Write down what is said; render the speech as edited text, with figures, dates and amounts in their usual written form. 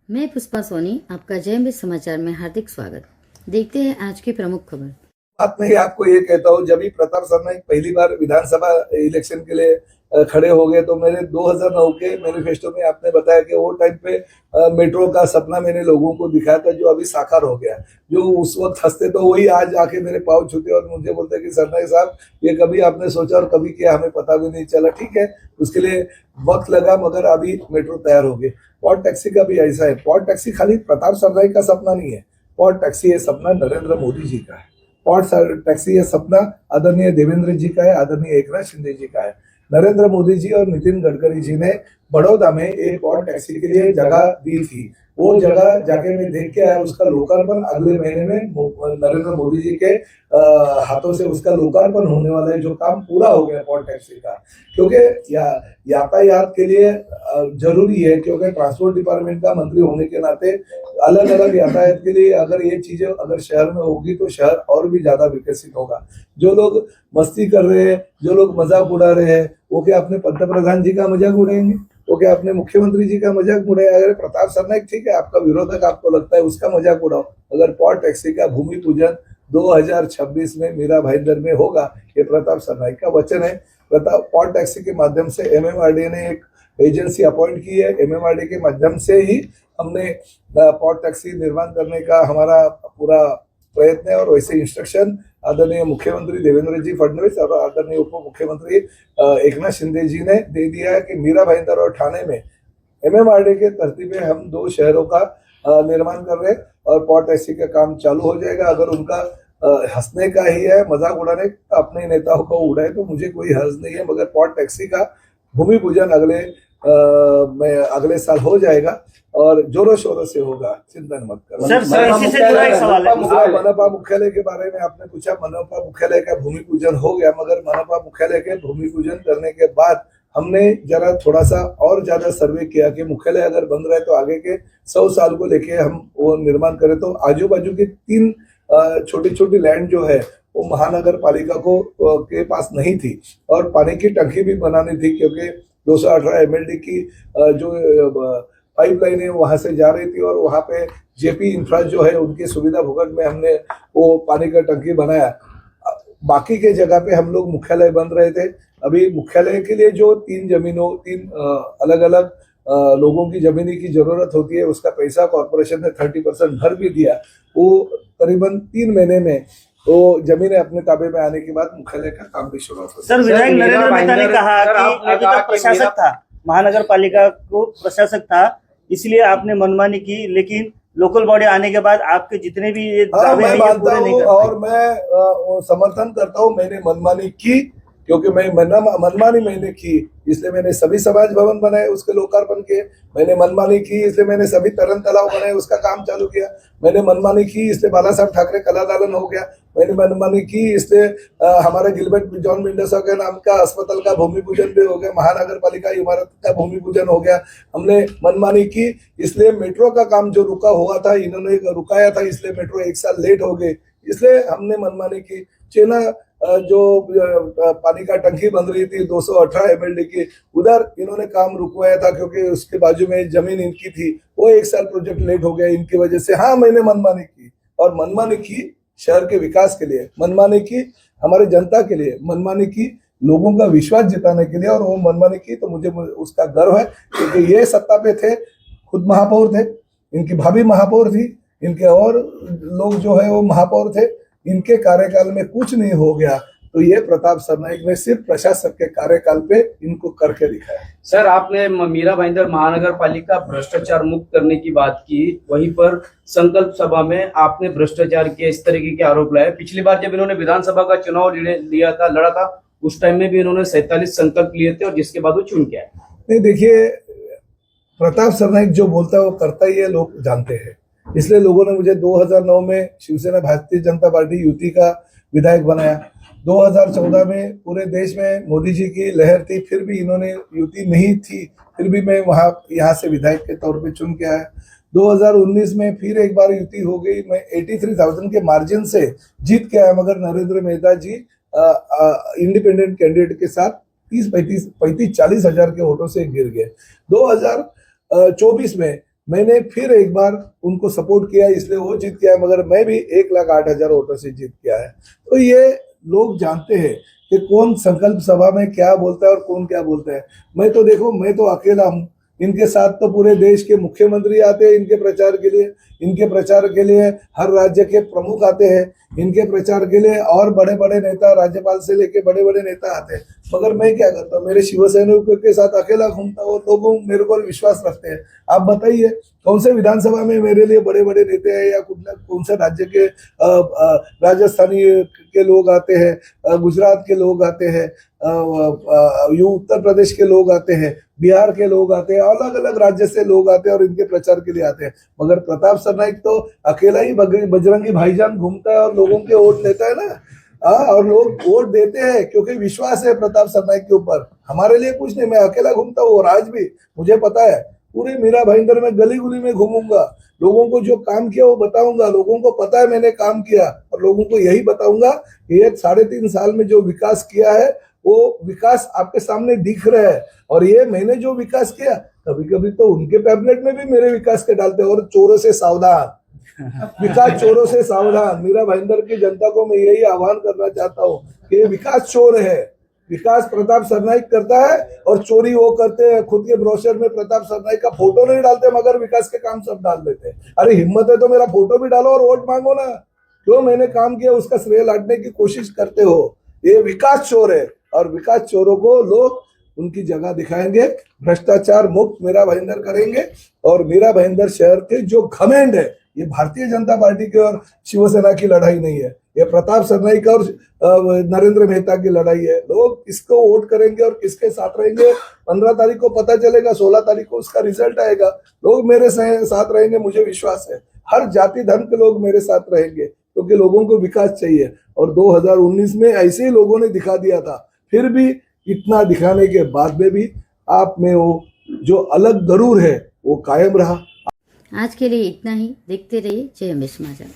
मैं पुष्पा सोनी, आपका जय समाचार में हार्दिक स्वागत। देखते हैं आज की प्रमुख खबर। बात नहीं, आपको ये कहता हूँ, जब भी प्रताप सरनाइक पहली बार विधानसभा इलेक्शन के लिए खड़े हो गए तो मेरे 2009 के मैनिफेस्टो में आपने बताया कि वो टाइम पे मेट्रो का सपना मैंने लोगों को दिखाया था, जो अभी साकार हो गया। जो उस वक्त हंसते तो वही आज आके मेरे पाँव छूते और मुझे बोलते कि सरनाइक साहब, ये कभी आपने सोचा और कभी किया, हमें पता भी नहीं चला। ठीक है, उसके लिए वक्त लगा, मगर अभी मेट्रो तैयार हो गई। पॉड टैक्सी का भी ऐसा है। पॉड टैक्सी खाली प्रताप सरनाइक का सपना नहीं है। पॉड टैक्सी ये सपना नरेंद्र मोदी जी का है। पॉड टैक्सी ये सपना आदरणीय देवेंद्र जी का है, आदरणीय एकनाथ शिंदे जी का है। नरेंद्र मोदी जी और नितिन गडकरी जी ने बड़ौदा में एक पॉड टैक्सी के लिए जगह दी थी। वो जगह जाके मैं देख के आया, उसका लोकार्पण अगले महीने में नरेंद्र मोदी जी के हाथों से उसका लोकार्पण होने वाला है, जो काम पूरा हो गया पॉड टैक्सी का। क्योंकि यातायात के लिए जरूरी है, क्योंकि ट्रांसपोर्ट डिपार्टमेंट का मंत्री होने के नाते अलग अलग यातायात के लिए अगर ये चीजें अगर शहर में होगी तो शहर और भी ज्यादा विकसित होगा। जो लोग मस्ती कर रहे हैं, जो लोग मजाक उड़ा रहे हैं, वो क्या अपने पंतप्रधान जी का मजाक उड़ाएंगे? वो क्या अपने मुख्यमंत्री जी का मजाक उड़ाएंगे? अगर प्रताप सरनाइक ठीक है, आपका विरोधक आपको लगता है, उसका मजाक उड़ाओ। अगर पॉड टैक्सी का भूमि पूजन 2026 में मीरा भाईंदर में होगा, ये प्रताप सरनाइक का वचन है। पॉड टैक्सी के माध्यम से एमएमआरडीए ने एक एजेंसी अपॉइंट की है। एमएमआरडीए के माध्यम से ही हमने पॉड टैक्सी निर्माण करने का हमारा पूरा प्रयत्न है, और वैसे इंस्ट्रक्शन आदरणीय मुख्यमंत्री देवेंद्र जी फडणवीस और आदरणीय उप मुख्यमंत्री एकनाथ शिंदे जी ने दे दिया है कि मीरा भाईंदर और ठाणे में एमएमआरडीए के धरती पे हम 2 शहरों का निर्माण कर रहे हैं, और पॉड टैक्सी का काम चालू हो जाएगा। अगर उनका हंसने का ही है, मजाक उड़ाने का, अपने नेताओं को उड़ाए, तो मुझे कोई हर्ज नहीं है। मगर पॉड टैक्सी का भूमि पूजन अगले साल हो जाएगा और जोरों शोरों से होगा, चिंता मत करो। सर इसी से जुड़ा एक सवाल है। मनपा मुख्यालय के बारे में आपने पूछा। मनपा मुख्यालय का भूमि पूजन हो गया, मगर मनपा मुख्यालय के भूमि पूजन करने के बाद हमने जरा थोड़ा सा और ज्यादा सर्वे किया कि मुख्यालय अगर बन रहा है तो आगे के 100 साल को लेके हम वो निर्माण करें। तो आजू बाजू की 3 छोटी छोटी लैंड जो है वो महानगर पालिका को के पास नहीं थी, और पानी की टंकी भी बनानी थी, क्योंकि 218 MLD की जो पाइपलाइन है वहां से जा रही थी, और वहां पे जेपी इंफ्रा जो है उनकी सुविधा भुगत में हमने वो पानी का टंकी बनाया। बाकी के जगह पे हम लोग मुख्यालय बन रहे थे। अभी मुख्यालय के लिए जो 3 अलग अलग लोगों की जमीनी की जरूरत होती है, उसका पैसा कॉर्पोरेशन ने 30% भर भी दिया। वो करीबन 3 महीने में तो जमीनें अपने ताबे में आने के बाद मुख्यालय का काम भी शुरू होता है। सर, विधायक नरेंद्र मेहता ने कहा कि अभी तक प्रशासक था, महानगर पालिका को प्रशासक था, इसलिए आपने मनमानी की, लेकिन लोकल बॉडी आने के बाद आपके जितने भी ये दावे हैं ये पूरे नहीं कर पाए। और मैं समर्थन करता हूँ, मैंने मनमानी की, क्योंकि मनमानी मैंने की, इसलिए मैंने सभी समाज भवन बनाए, उसके लोकार्पण किए। मैंने मनमानी की, इसलिए मैंने सभी तरण तालाब बनाए, उसका काम चालू किया। मैंने मनमानी की, इसलिए बाला साहब ठाकरे कला दालन हो गया। मैंने मनमानी की, इसलिए हमारे गिलबर्ट जॉन मेंडेसा के नाम का अस्पताल का भूमि पूजन भी हो गया, महानगर पालिका इमारत का भूमि पूजन हो गया। हमने मनमानी की, इसलिए मेट्रो का काम जो रुका हुआ था, इन्होंने रुकाया था, इसलिए मेट्रो 1 साल लेट हो गई, इसलिए हमने मनमानी की। चेना जो पानी का टंकी बन रही थी 218 MLD की, उधर इन्होंने काम रुकवाया था, क्योंकि उसके बाजू में जमीन इनकी थी, वो 1 साल प्रोजेक्ट लेट हो गया इनकी वजह से। हाँ, मैंने मनमानी की, और मनमानी की शहर के विकास के लिए, मनमानी की हमारे जनता के लिए, मनमानी की लोगों का विश्वास जिताने के लिए, और वो मनमानी की तो मुझे उसका गर्व है, क्योंकि ये सत्ता पे थे, खुद महापौर थे, इनकी भाभी महापौर थी, इनके और लोग जो है वो महापौर थे, इनके कार्यकाल में कुछ नहीं हो गया। तो ये प्रताप सरनाइक ने सिर्फ प्रशासक के कार्यकाल पे इनको करके दिखाया। सर, आपने मीरा भाईंदर महानगर पालिका भ्रष्टाचार मुक्त करने की बात की, वहीं पर संकल्प सभा में आपने भ्रष्टाचार किया, इस तरीके के आरोप लाए। पिछली बार जब इन्होंने विधानसभा का चुनाव लड़ा था, उस टाइम में भी इन्होंने 47 संकल्प लिए थे, और जिसके बाद वो चुन के आए। नहीं, देखिए, प्रताप सरनाइक जो बोलता है वो करता ही है, लोग जानते हैं। इसलिए लोगों ने मुझे 2009 में शिवसेना भारतीय जनता पार्टी युति का विधायक बनाया। 2014 में पूरे देश में मोदी जी की लहर थी, फिर भी इन्होंने युति नहीं थी, फिर भी मैं यहाँ से विधायक के तौर पे चुन के आया। 2019 में फिर एक बार युति हो गई, मैं 83,000 के मार्जिन से जीत के आया, मगर नरेंद्र मेहता जी इंडिपेंडेंट कैंडिडेट के साथ 30-40 हजार के वोटों से गिर गए। 2024 में मैंने फिर एक बार उनको सपोर्ट किया, इसलिए वो जीत गया, मगर मैं भी 1,08,000 वोटों से जीत गया है। तो ये लोग जानते हैं कि कौन संकल्प सभा में क्या बोलता है और कौन क्या बोलता है। मैं तो देखो, मैं तो अकेला हूँ, इनके साथ तो पूरे देश के मुख्यमंत्री आते हैं इनके प्रचार के लिए, इनके प्रचार के लिए हर राज्य के प्रमुख आते हैं, इनके प्रचार के लिए और बड़े बड़े नेता, राज्यपाल से लेके बड़े बड़े नेता आते हैं। मगर मैं क्या करता हूँ, मेरे शिवसैनिकों के साथ अकेला घूमता हूँ, लोग मेरे को विश्वास रखते हैं। आप बताइए कौन से विधानसभा में मेरे लिए बड़े बड़े नेता हैं, या कौन से राज्य के राजस्थानी के लोग आते हैं, गुजरात के लोग आते हैं, उत्तर प्रदेश के लोग आते हैं, बिहार के लोग आते हैं, अलग अलग राज्य से लोग आते हैं और इनके प्रचार के लिए आते हैं। मगर प्रताप सरनाईक तो अकेला ही बजरंगी भाईजान घूमता है और लोगों के वोट लेता है ना। और लोग वोट देते हैं क्योंकि विश्वास है प्रताप सरनाईक के ऊपर। हमारे लिए कुछ नहीं, मैं अकेला घूमता हूँ और आज भी मुझे पता है पूरे मीरा भाईंदर में गली गुली में घूमूंगा, लोगों को जो काम किया वो बताऊंगा। लोगों को पता है मैंने काम किया, और लोगों को यही बताऊंगा कि ये 3.5 साल में जो विकास किया है वो विकास आपके सामने दिख रहा है। और ये मैंने जो विकास किया, कभी कभी तो उनके पैम्पलेट में भी मेरे विकास के डालते हैं। और चोरों से सावधान, विकास चोरों से सावधान। मीरा भाईंदर की जनता को मैं यही आह्वान करना चाहता हूँ कि विकास चोर है। विकास प्रताप सरनाईक करता है और चोरी वो करते हैं। खुद के ब्रोशर में प्रताप सरनाईक का फोटो नहीं डालते, मगर विकास के काम सब डाल देते हैं। अरे हिम्मत है तो मेरा फोटो भी डालो और वोट मांगो ना। क्यों मैंने काम किया उसका श्रेय लाटने की कोशिश करते हो? ये विकास चोर है, और विकास चोरों को लोग उनकी जगह दिखाएंगे, भ्रष्टाचार मुक्त मीरा भाईंदर करेंगे। और मीरा भाईंदर शहर के जो घमंड है, ये भारतीय जनता पार्टी की और शिवसेना की लड़ाई नहीं है, ये प्रताप सरनाईक और नरेंद्र मेहता की लड़ाई है। लोग किसको वोट करेंगे और किसके साथ रहेंगे 15 तारीख को पता चलेगा, 16 तारीख को उसका रिजल्ट आएगा। लोग मेरे साथ रहेंगे, मुझे विश्वास है। हर जाति धर्म के लोग मेरे साथ रहेंगे, क्योंकि लोगों को विकास चाहिए। और 2019 में ऐसे ही लोगों ने दिखा दिया था, फिर भी इतना दिखाने के बाद में भी आप में वो जो अलग गरूर है वो कायम रहा। आज के लिए इतना ही। देखते रहिए जय हिंद समाचार।